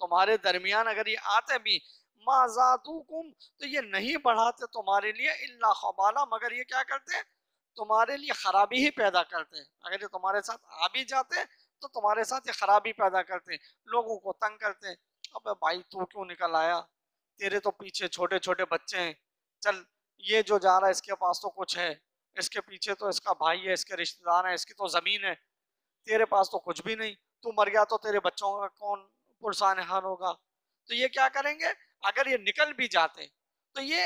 تمہارے درمیان اگر یہ آتے بھی ما زادوکم تو یہ نہیں بڑھاتے تمہارے لیے الا خبالا مگر یہ کیا کرتے تمہارے لیے خرابی ہی پیدا کرتے. اگر یہ تمہارے ساتھ آ بھی جاتے تو تمہارے ساتھ یہ خرابی پیدا کرتے, لوگوں کو تنگ کرتے. اب بھائی تو کیوں نکل آیا, تیرے تو پیچھے چھوٹے چھوٹے بچے ہیں, چل یہ جو جا رہا ہے اس کے پاس تو کچھ ہے, اس کے پیچھے تو اس کا بھائی ہے, اس کے رشتہ دار ہیں, اس کی تو زمین ہے, تیرے پاس تو کچھ بھی نہیں, تو مر گیا تو تیرے بچوں کا کون پرسان حال ہوگا. تو یہ کیا کریں گے, اگر یہ نکل بھی جاتے تو یہ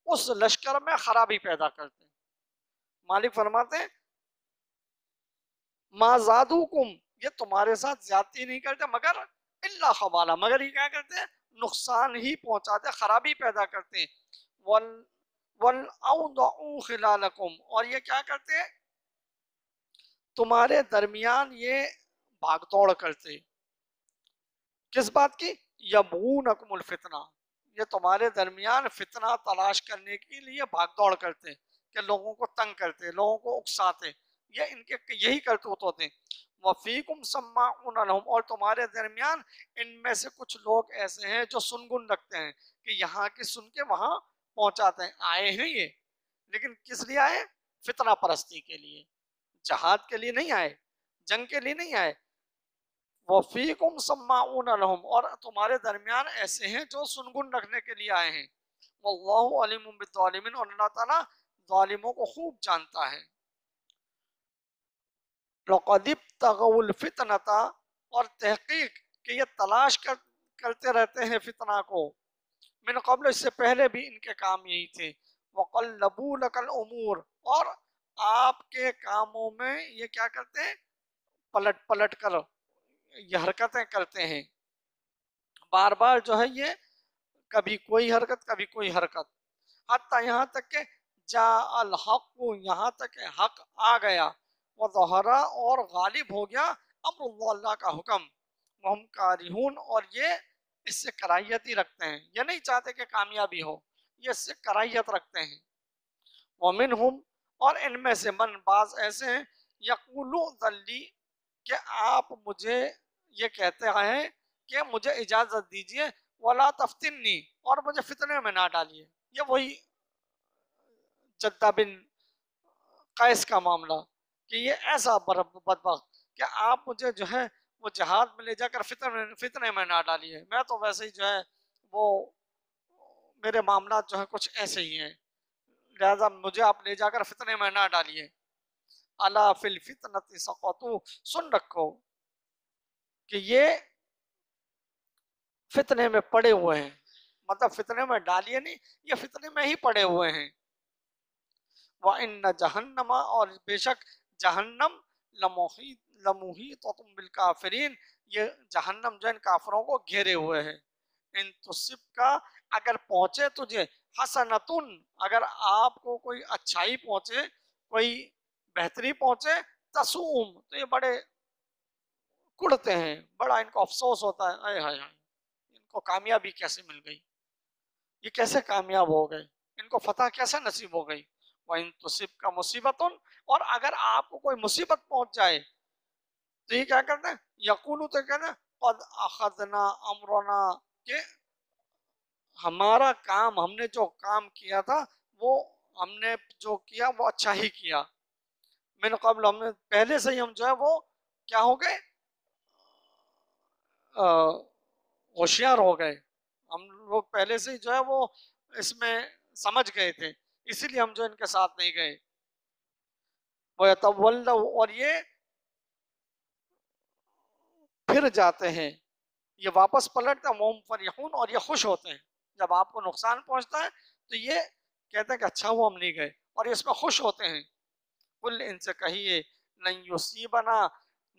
اس لشکر میں خرابی پیدا کرتے. مالک فرماتے ہیں ما زادوکم یہ تمہارے ساتھ زیادتی نہیں کرتے مگر الا خبالا مگر یہ کیا کرتے ہیں نقصان ہی پہنچاتے, خرابی پیدا کرتے ہیں. وَالْأَوْضَعُوا خِلَالَكُمْ اور یہ کیا کرتے ہیں تمہارے درمیان یہ بھاگ دوڑ کرتے. کس بات کی؟ یبغونکم الفتنہ, یہ تمہارے درمیان فتنہ تلاش کرنے کے لیے بھاگ دوڑ کرتے کہ لوگوں کو تنگ کرتے, لوگوں کو اکساتے. یہ ان کے یہی کرتوت ہوتے. وفیکم سماعون لہم اور تمہارے درمیان ان میں سے کچھ لوگ ایسے ہیں جو سنگن رکھتے ہیں کہ یہاں کی سن کے وہاں پہنچاتے ہیں. آئے ہیں یہ لیکن کس لیے آئے؟ فتنہ پرستی کے لیے, جہاد کے لیے نہیں آئے, جنگ کے لیے نہیں آئے. وفیکم سماعون لہم اور تمہارے درمیان ایسے ہیں جو سنگن رکھنے کے لیے آئے ہیں. واللہ علیم بالظالمین اور اللہ تعالیٰ ظالموں کو خوب جانتا ہے. لقد ابتغوا الفتنة اور تحقیق کہ یہ تلاش کرتے رہتے ہیں فتنہ کو, من قبل اس سے پہلے بھی ان کے کام یہی تھے. وقلبوا لك الامور اور آپ کے کاموں میں یہ کیا کرتے ہیں پلٹ پلٹ کر یہ حرکتیں کرتے ہیں, بار بار جو ہے یہ کبھی کوئی حرکت کبھی کوئی حرکت, حتی یہاں تک کہ جاء الحق یہاں تک کہ حق آ گیا, وظہرا اور غالب ہو گیا امر اللہ اللہ کا حکم, وہم کارہون اور یہ اس سے کراہیت ہی رکھتے ہیں, یہ نہیں چاہتے کہ کامیابی ہو, یہ اس سے کراہیت رکھتے ہیں. ومنہم اور ان میں سے من بعض ایسے ہیں یقولو ذلی کہ آپ مجھے یہ کہتے ہیں کہ مجھے اجازت دیجئے ولا تفتنی اور مجھے فتنے میں نہ ڈالیے. یہ وہی جدہ بن قیس کا معاملہ کہ یہ ایسا بدبخت کہ آپ مجھے جو ہے وہ جہاد میں لے جا کر فتنے میں نہ ڈالیے, میں تو ویسے ہی جو ہے وہ میرے معاملات جو ہے کچھ ایسے ہی ہیں, لہذا مجھے آپ لے جا کر فتنے میں نہ ڈالیے. الا فی الفتنۃ سقطوا سن رکھو کہ یہ فتنے میں پڑے ہوئے ہیں, مطلب فتنے میں ڈالیے نہیں, یہ فتنے میں ہی پڑے ہوئے ہیں. وَإِنَّ جَهَنَّمَ اور بے شک جہنم لَمُحِيطَةٌ بِالْكَافِرِينَ یہ جہنم جو ان کافروں کو گھیرے ہوئے ہے. ان تصب کا اگر پہنچے تجھے حسنتن اگر آپ کو کوئی اچھائی پہنچے کوئی بہتری پہنچے تسوم تو یہ بڑے کڑتے ہیں, بڑا ان کو افسوس ہوتا ہے, اے ہائے ہائے ان کو کامیابی کیسے مل گئی, یہ کیسے کامیاب ہو گئے, ان کو فتح کیسے نصیب ہو گئی. وَإِن تُصِبْكَ مُصِيبَةٌ اور اگر آپ کو کوئی مصیبت پہنچ جائے تو یہ کیا کرنا ہے یقولو تو کہنا قد اخذنا امرنا کہ ہمارا کام ہم نے جو کام کیا تھا وہ ہم نے جو کیا وہ اچھا ہی کیا. من قبل ہم نے پہلے سے ہی ہم جو ہے وہ کیا ہو گئے ہوشیار ہو گئے, ہم لوگ پہلے سے ہی جو ہے وہ اس میں سمجھ گئے تھے, اسی لیے ہم جو ان کے ساتھ نہیں گئے. وَيَتَوَلَّوْا اور یہ پھر جاتے ہیں, یہ واپس پلٹتے ہیں, وَهُمْ فَرِحُونَ اور یہ خوش ہوتے ہیں. جب آپ کو نقصان پہنچتا ہے تو یہ کہتے ہیں کہ اچھا وہ ہم نہیں گئے, اور اس میں خوش ہوتے ہیں. قل ان سے کہیے لن یصیبنا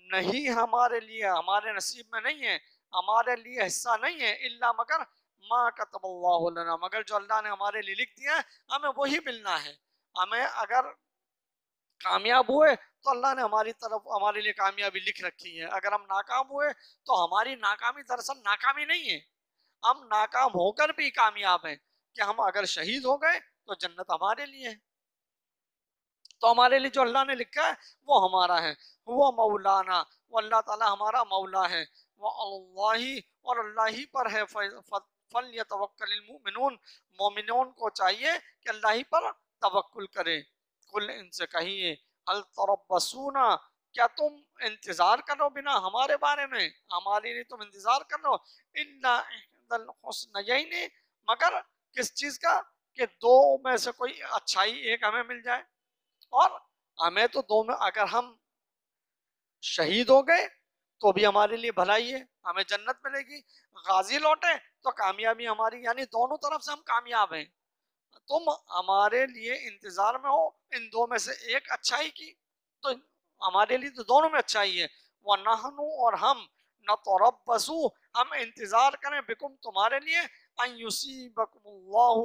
نہیں ہمارے لیے ہمارے نصیب میں نہیں ہے, ہمارے لیے حصہ نہیں ہے, الا مگر ما کتب اللہ لنا مگر جو اللہ نے ہمارے لیے لکھ دیا ہے ہمیں وہی ملنا ہے. ہمیں اگر کامیاب ہوئے تو اللہ نے ہماری طرف ہمارے لیے کامیابی لکھ رکھی ہے, اگر ہم ناکام ہوئے تو ہماری ناکامی دراصل ناکامی نہیں ہے, ہم ناکام ہو کر بھی کامیاب ہیں کہ ہم اگر شہید ہو گئے تو جنت ہمارے لیے ہے. تو ہمارے لیے جو اللہ نے لکھا ہے وہ ہمارا ہے، وہ مولانا، وہ اللہ تعالیٰ ہمارا مولا ہے، وہ اللہ، اور اللہ ہی پر ہے فَلْيَتَوَكَّلِ الْمُؤْمِنُونَ، مومنون کو چاہیے کہ اللہ ہی پر توکل کرے۔ کل ان سے کہیے هل تربصون، کیا تم انتظار کرو بنا ہمارے بارے میں، ہمارے لیے تم انتظار کر رہو، الا احدى الحسنيين، مگر کس چیز کا، کہ دو میں سے کوئی اچھائی ایک ہمیں مل جائے، اور ہمیں تو دو میں، اگر ہم شہید ہو گئے تو بھی ہمارے لیے بھلائی ہے، ہمیں جنت ملے گی، غازی لوٹے تو کامیابی ہماری، یعنی دونوں طرف سے ہم کامیاب ہیں، تم ہمارے لیے انتظار میں ہو ان دو میں سے ایک اچھائی کی، تو ہمارے لیے تو دونوں میں اچھائی ہے، وَنَحْنُ، اور ہم، نَتَرَبَّصُ، ہم انتظار کریں، بکم تمہارے لیے، ان یصیبکم اللہ،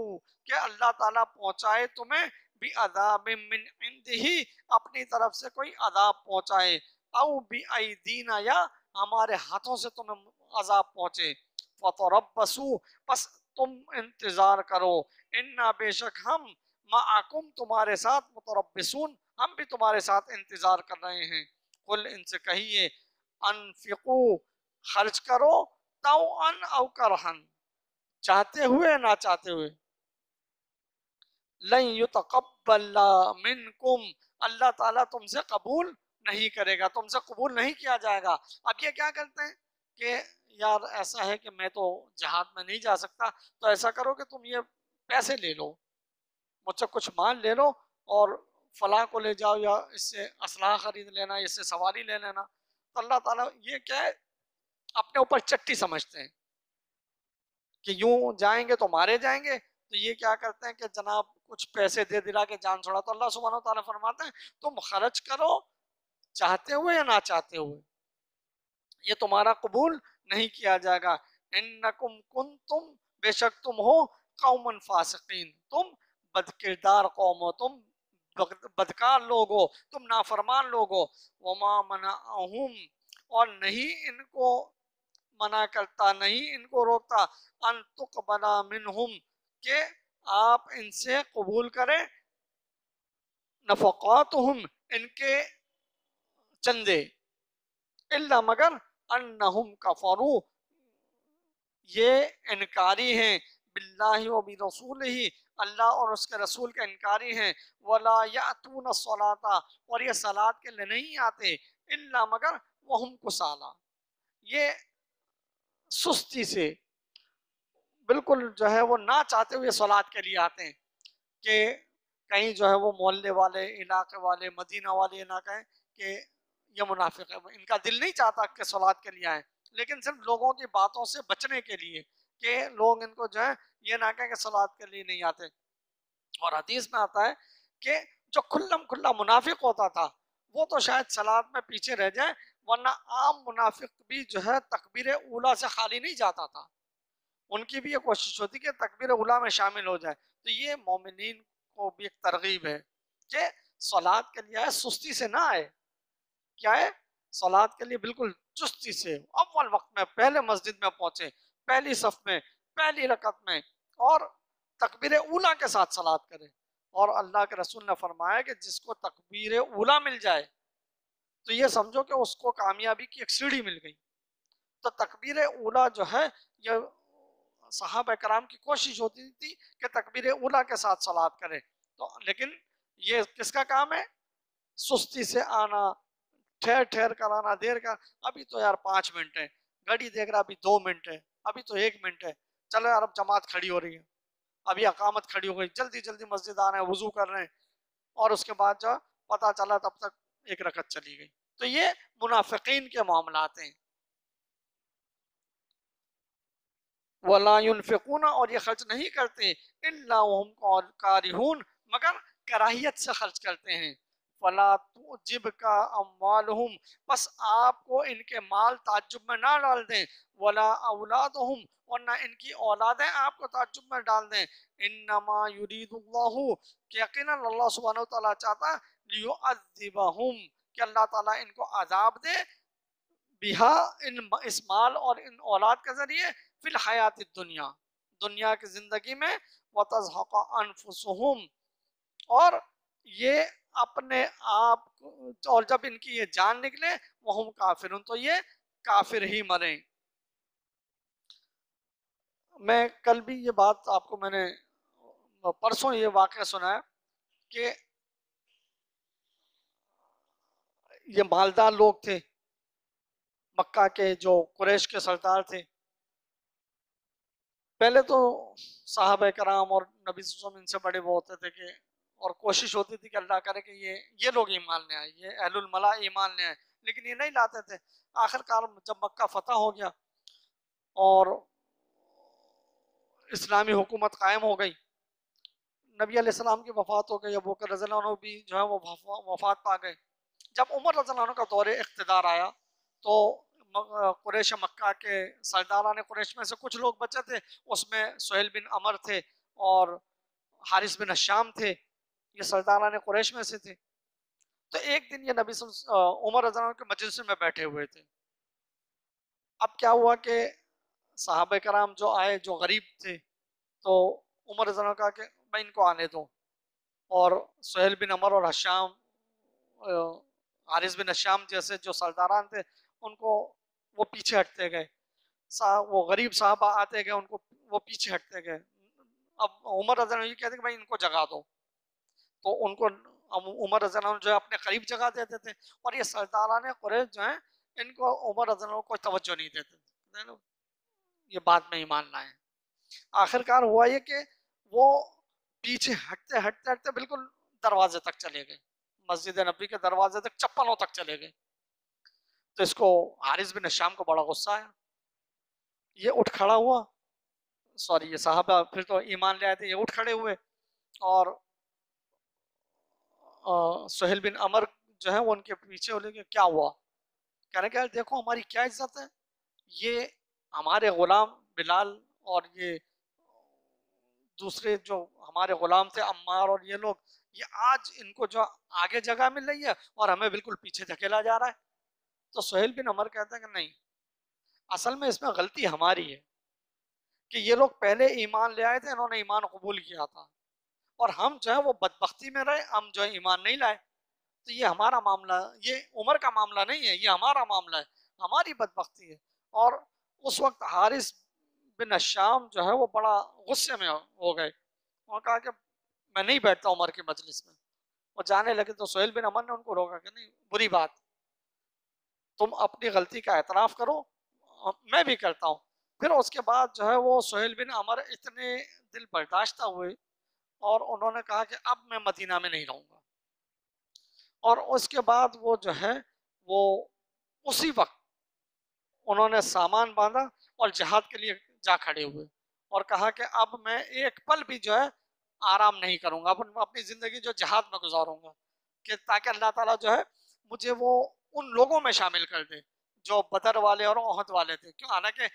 کہ اللہ تعالیٰ پہنچائے تمہیں، بعذاب من عندہ، اپنی طرف سے کوئی عذاب پہنچائے، او بایدینا، یا ہمارے ہاتھوں سے تمہیں عذاب پہنچے، فتربصوا، پس تم انتظار کرو، انا بے شک ہم، معکم تمہارے ساتھ، متربصون ہم بھی تمہارے ساتھ انتظار کر رہے ہیں۔ قل ان سے کہیے، انفقو، خرچ کرو، طوعا او کرہن، چاہتے ہوئے نہ چاہتے ہوئے، لن یتقبل منکم، اللہ تعالیٰ تم سے قبول نہیں کرے گا، تم سے قبول نہیں کیا جائے گا۔ اب یہ کیا کرتے ہیں کہ یار ایسا ہے کہ میں تو جہاد میں نہیں جا سکتا، تو ایسا کرو کہ تم یہ پیسے لے لو، مجھ سے کچھ مال لے لو اور فلاں کو لے جاؤ، یا اس سے اسلحہ خرید لینا، اس سے سواری لے لینا۔ تو اللہ تعالیٰ یہ کیا ہے، اپنے اوپر چٹی سمجھتے ہیں کہ یوں جائیں گے تو مارے جائیں گے، تو یہ کیا کرتے ہیں کہ جناب کچھ پیسے دے دلا کے جان چھوڑا۔ تو اللہ سبحانہ و تعالیٰ فرماتے ہیں تم خرچ کرو چاہتے ہوئے یا نہ چاہتے ہوئے، یہ تمہارا قبول نہیں کیا جائے گا۔ انکم کنتم، بے شک تم ہو، قوما فاسقین، تم بدکردار قوم ہو، تم بدکار لوگ ہو، تم نافرمان لوگ ہو۔ وما منعہم، اور نہیں ان کو منع کرتا، نہیں ان کو روکتا، ان تقبل منہم، کہ آپ ان سے قبول کریں، نفقاتہم، ان کے چندے، الا مگر انہم کفروا، یہ انکاری ہیں، باللہ و برسولہ، اللہ اور اس کے رسول کے انکاری ہیں، ولا یأتون الصلاۃ، اور یہ صلاۃ کے لیے نہیں آتے، الا مگر وہم کسالى، یہ سستی سے، بالکل جو ہے وہ نہ چاہتے ہوئے صلاۃ کے لیے آتے ہیں، کہ کہیں جو ہے وہ محلے والے، علاقے والے، مدینہ والے یہ نہ کہیں کہ یہ منافق ہے، ان کا دل نہیں چاہتا کہ صلاۃ کے لیے آئیں، لیکن صرف لوگوں کی باتوں سے بچنے کے لیے، کہ لوگ ان کو جو ہے یہ نہ کہیں کہ صلاۃ کے لیے نہیں آتے۔ اور حدیث میں آتا ہے کہ جو کھلم کھلا منافق ہوتا تھا وہ تو شاید صلاۃ میں پیچھے رہ جائے، ورنہ عام منافق بھی جو ہے تکبیر اولیٰ سے خالی نہیں جاتا تھا، ان کی بھی یہ کوشش ہوتی کہ تکبیر اولیٰ میں شامل ہو جائے۔ تو یہ مومنین کو بھی ایک ترغیب ہے کہ صلاۃ کے لیے آئے، سستی سے نہ آئے، کیا ہے، صلاۃ کے لیے بالکل چستی سے اول وقت میں پہلے مسجد میں پہنچے، پہلی صف میں، پہلی رکعت میں، اور تکبیر اولیٰ کے ساتھ صلاۃ کرے۔ اور اللہ کے رسول نے فرمایا کہ جس کو تکبیر اولیٰ مل جائے تو یہ سمجھو کہ اس کو کامیابی کی ایک سیڑھی مل گئی۔ تو تکبیر اولیٰ جو ہے، یہ صحابہ کرام کی کوشش ہوتی تھی کہ تکبیر اولیٰ کے ساتھ صلاۃ کرے، تو لیکن یہ کس کا کام ہے، سستی سے آنا، ٹھہر ٹھہر کر آنا، دیر کا، ابھی تو یار 5 منٹ ہے، گھڑی دیکھ رہا ابھی 2 منٹ ہے، ابھی تو 1 منٹ ہے، چلو یار اب جماعت کھڑی ہو رہی ہے، ابھی اقامت کھڑی ہو گئی، جلدی جلدی مسجد آ رہے ہیں، وضو کر رہے ہیں، اور اس کے بعد جو پتہ چلا تب تک 1 رکعت چلی گئی۔ تو یہ منافقین کے معاملات ہیں۔ وَلَا يُنْفِقُونَ، اور یہ خرچ نہیں کرتے، إِلَّا وَهُمْ كَارِهُونَ، مگر کراہیت سے خرچ کرتے ہیں۔ فَلَا تُعْجِبْكَ أَمْوَالُهُمْ، بس آپ کو ان کے مال تعجب میں نہ ڈال دیں، وَلَا أَوْلَادُهُمْ، اور نہ ان کی اولادیں آپ کو تعجب میں ڈال دیں، إِنَّمَا يُرِيدُ اللَّهُ، کہ یقیناً اللہ سبحانہ وتعالیٰ چاہتا ہے، لِيُعَذِّبَهُمْ، کہ اللہ تعالیٰ ان کو عذاب دے، بہا، اس مال اور ان اولاد کے ذریعے، فی الحیات الدنیا، کی زندگی میں، وَتَزْهَقَ أَنفُسُهُمْ، اور یہ اپنے آپ اور جب ان کی یہ جان نکلے وہ ہم کافرون، تو یہ کافر ہی مریں۔ میں کل بھی یہ بات آپ کو میں نے پرسوں یہ واقعہ سنا ہے کہ یہ مالدار لوگ تھے مکہ کے، جو قریش کے سردار تھے، پہلے تو صحابہ کرام اور نبی صلی اللہ علیہ وسلم ان سے بڑے وہ ہوتے تھے کہ، اور کوشش ہوتی تھی کہ اللہ کرے کہ یہ لوگ ایمان لے آئے، یہ اہل الملا ایمان لے آئے، لیکن یہ نہیں لاتے تھے۔ آخر کار جب مکہ فتح ہو گیا اور اسلامی حکومت قائم ہو گئی، نبی علیہ السلام کی وفات ہو گئی، ابو بکر رضی اللہ عنہ بھی جو ہے وہ وفات پا گئے۔ جب عمر رضی اللہ عنہ کا دور اقتدار آیا تو قریش مکہ کے سرداران قریش میں سے کچھ لوگ بچے تھے، اس میں سہیل بن عمر تھے اور حارث بن الشام تھے، یہ سرداران قریش میں سے تھے۔ تو ایک دن یہ عمر رضی اللہ عنہ کے مجلس میں بیٹھے ہوئے تھے۔ اب کیا ہوا کہ صحابہ کرام جو آئے، جو غریب تھے، تو عمر رضی اللہ عنہ کہا کہ میں ان کو آنے دوں، اور سہیل بن عمر اور حشام، حارث بن الشام جیسے جو سرداران تھے، ان کو وہ پیچھے ہٹتے گئے، وہ غریب صحابہ آتے گئے، ان کو وہ پیچھے ہٹتے گئے۔ اب عمر رضی اللہ عنہ یہ کہتے کہ بھائی ان کو جگہ دو، تو ان کو عمر رضی اللہ عنہ جو ہے اپنے قریب جگہ دیتے تھے، اور یہ سرداران قریش جو ہیں ان کو عمر رضی اللہ عنہ کو توجہ نہیں دیتے تھے، یہ بات میں ایمان لائے۔ آخر کار ہوا یہ کہ وہ پیچھے ہٹتے ہٹتے ہٹتے بالکل دروازے تک چلے گئے، مسجد نبی کے دروازے تک، چپلوں تک چلے گئے۔ تو اس کو حارث بن الشام کو بڑا غصہ آیا، یہ اٹھ کھڑا ہوا، سوری یہ صحابہ پھر تو ایمان لے آئے تھے، یہ اٹھ کھڑے ہوئے، اور سہیل بن عمر جو ہے وہ ان کے پیچھے ہو لگے، کیا ہوا؟ کہنے کہ دیکھو ہماری کیا عزت ہے، یہ ہمارے غلام بلال اور یہ دوسرے جو ہمارے غلام تھے عمار اور یہ لوگ، یہ آج ان کو جو آگے جگہ مل رہی ہے اور ہمیں بالکل پیچھے دھکیلا جا رہا ہے۔ تو سہیل بن عمر کہتا ہے کہ نہیں، اصل میں اس میں غلطی ہماری ہے کہ یہ لوگ پہلے ایمان لے آئے تھے، انہوں نے ایمان قبول کیا تھا، اور ہم جو ہے وہ بدبختی میں رہے، ہم جو ہے ایمان نہیں لائے، تو یہ ہمارا معاملہ، یہ عمر کا معاملہ نہیں ہے، یہ ہمارا معاملہ ہے، ہماری بدبختی ہے۔ اور اس وقت حارث بن الشام جو ہے وہ بڑا غصے میں ہو گئے، اور کہا کہ میں نہیں بیٹھتا عمر کے مجلس میں، وہ جانے لگے تو سہیل بن عمر نے ان کو روکا کہ نہیں، بری بات، تم اپنی غلطی کا اعتراف کرو، میں بھی کرتا ہوں۔ پھر اس کے بعد جو ہے وہ سہیل بن عمر اتنے دل برداشتہ ہوئے، اور انہوں نے کہا کہ اب میں مدینہ میں نہیں رہوں گا، اور اس کے بعد وہ جو ہے وہ اسی وقت انہوں نے سامان باندھا اور جہاد کے لیے جا کھڑے ہوئے، اور کہا کہ اب میں ایک پل بھی جو ہے آرام نہیں کروں گا، اپنی زندگی جو جہاد میں گزاروں گا، کہ تاکہ اللہ تعالیٰ جو ہے مجھے وہ ان لوگوں میں شامل کر دے جو بدر والے اور احد والے تھے۔ کیوں؟ حالانکہ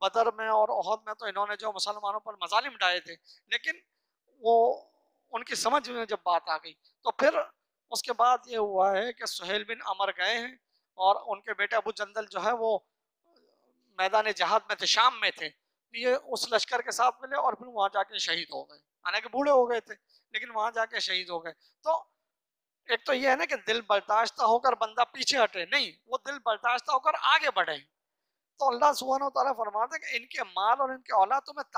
بدر میں اور احد میں تو انہوں نے جو مسلمانوں پر مظالم ڈھائے تھے، لیکن وہ ان کی سمجھ میں جب بات آ گئی، تو پھر اس کے بعد یہ ہوا ہے کہ سہیل بن عمر گئے ہیں، اور ان کے بیٹے ابو جندل جو ہے وہ میدان جہاد میں تھے، شام میں تھے، یہ اس لشکر کے ساتھ ملے اور پھر وہاں جا کے شہید ہو گئے، حالانکہ بوڑھے ہو گئے تھے لیکن وہاں جا کے شہید ہو گئے۔ تو ایک تو یہ ہے نا کہ دل برداشتہ ہو کر بندہ پیچھے ہٹے نہیں، وہ دل برداشتہ ہو کر آگے بڑھے۔ تو اللہ سبحانہ و تعالیٰ فرماتے ہیں کہ ان کے مال اور ان کے اولاد تمہیں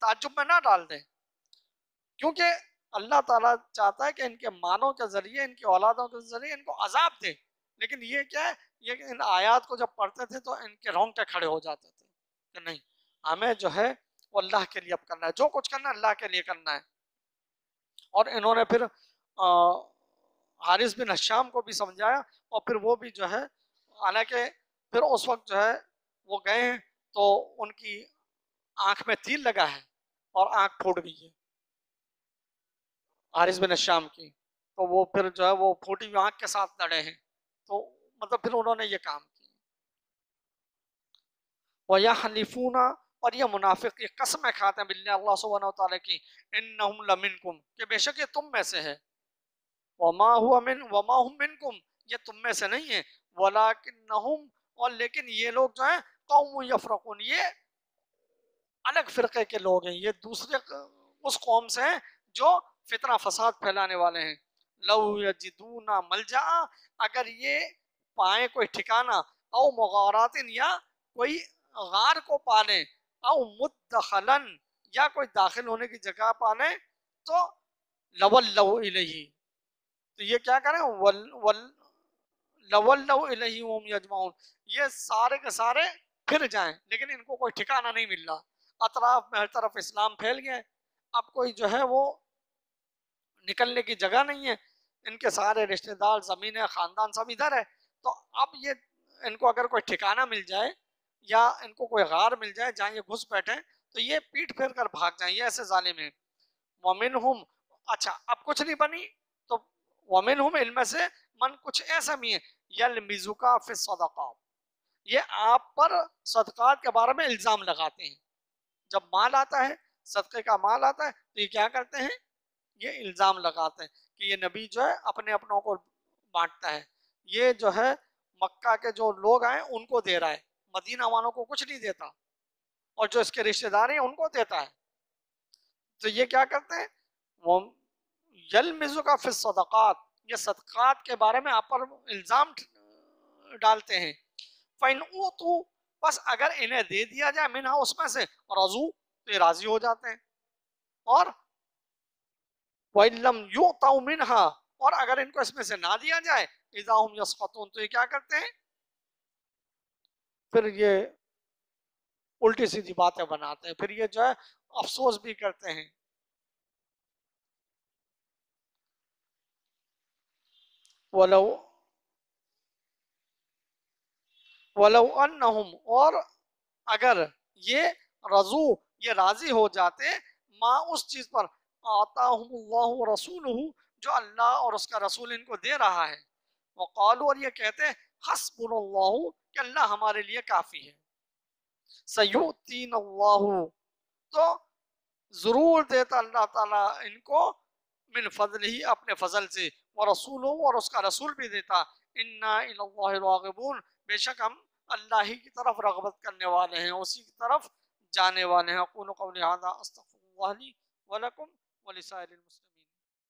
تعجب میں نہ ڈال دیں، کیونکہ اللہ تعالیٰ چاہتا ہے کہ ان کے مالوں کے ذریعے، ان کی اولادوں کے ذریعے ان کو عذاب دے، لیکن یہ کیا ہے، یہ ان آیات کو جب پڑھتے تھے تو ان کے رونگٹے کھڑے ہو جاتے تھے کہ نہیں، ہمیں جو ہے وہ اللہ کے لیے اب کرنا ہے، جو کچھ کرنا ہے اللہ کے لیے کرنا ہے۔ اور انہوں نے پھر حارث بن الشام کو بھی سمجھایا، اور پھر وہ بھی جو ہے، حالانکہ پھر اس وقت جو ہے وہ گئے ہیں تو ان کی آنکھ میں تیر لگا ہے اور آنکھ پھوٹ گئی ہے حارث بن الشام کی، تو وہ پھر جو ہے وہ پھوٹی ہوئی آنکھ کے ساتھ لڑے ہیں، تو مطلب پھر انہوں نے یہ کام کیا۔ وَيَحْلِفُونَ، اور یہ منافق یہ قسمیں کھاتے ہیں باللہ اللہ سبحانہ و تعالیٰ کی، اِنَّهُمْ لَمِنْكُمْ، کہ بے شک یہ تم میں سے ہے، وَمَا هُمْ مِنْكُمْ، یہ تم میں سے نہیں ہے، وَلَكِنَّهُمْ، اور لیکن یہ لوگ جو ہیں قوم یفرقون، یہ الگ فرقے کے لوگ ہیں، یہ دوسرے اس قوم سے ہیں جو فتنہ فساد پھیلانے والے ہیں۔ لو یجدون ملجا، اگر یہ پائیں کوئی ٹھکانہ، او مغارات یا کوئی غار کو پالیں، او مدخلن یا کوئی داخل ہونے کی جگہ پالیں، تو لولوا الیہ، تو یہ کیا کریں، لولوا الیہ وہم یجمعون، یہ سارے کے سارے پھر جائیں، لیکن ان کو کوئی ٹھکانہ نہیں مل رہا، اطراف میں ہر طرف اسلام پھیل گیا ہے، اب کوئی جو ہے وہ نکلنے کی جگہ نہیں ہے، ان کے سارے رشتہ دار، زمینیں، خاندان سب ادھر ہے، تو اب یہ ان کو اگر کوئی ٹھکانہ مل جائے یا ان کو کوئی غار مل جائے جہاں یہ گھس بیٹھے تو یہ پیٹ پھیر کر بھاگ جائیں، یہ ایسے ظالم ہیں۔ وَمِنْهُمْ، اچھا اب کچھ نہیں بنی تو وَمِنْهُمْ علم سے من، کچھ ایسا بھی ہے يَلْمِزُكَ فِي الصَّدَقَاتِ، یہ آپ پر صدقات کے بارے میں الزام لگاتے ہیں، جب مال آتا ہے، صدقے کا مال آتا ہے تو یہ کیا کرتے ہیں، یہ الزام لگاتے ہیں کہ یہ نبی جو ہے اپنے اپنوں کو بانٹتا ہے، یہ جو ہے مکہ کے جو لوگ آئے ان کو دے رہا ہے، مدینہ والوں کو کچھ نہیں دیتا، اور جو اس کے رشتہ دار ہیں ان کو دیتا ہے، تو یہ کیا کرتے ہیں، وہ یلمزک فی الصدقات، یہ صدقات کے بارے میں آپ پر الزام ڈالتے ہیں، فَإِنْ أُوتُوا، بس اگر انہیں دے دیا جائے منہا اس میں سے، رضو تو یہ راضی ہو جاتے ہیں، اور وَإِن لَمْ يُؤْتَوْا مِنْهَا، اور اگر ان کو اس میں سے نہ دیا جائے، اِذَا هُمْ يَسْخَطُونَ، تو یہ کیا کرتے ہیں، پھر یہ الٹی سیدھی باتیں بناتے ہیں، پھر یہ جو ہے افسوس بھی کرتے ہیں۔ وَلَوْ أَنَّهُمْ، اور اگر یہ رضو، یہ راضی ہو جاتے، ما اس چیز پر، آتاہم اللہ رسولہ، جو اللہ اور اس کا رسول ان کو دے رہا ہے، وقالوا، اور یہ کہتے ہیں، حسبنا اللہ، کہ اللہ ہمارے لیے کافی ہے، سیؤتین اللہ، تو ضرور دیتا اللہ تعالیٰ ان کو، من فضل ہی، اپنے فضل سے، ورسولہ، اور اس کا رسول بھی دیتا، انا الی اللہ راغبون، بے شک ہم اللہ ہی کی طرف رغبت کرنے والے ہیں، اسی کی طرف جانے والے ہیں۔ اقول قولی ھذا استغفر اللہ لی ولکم ولسائر المسلمین۔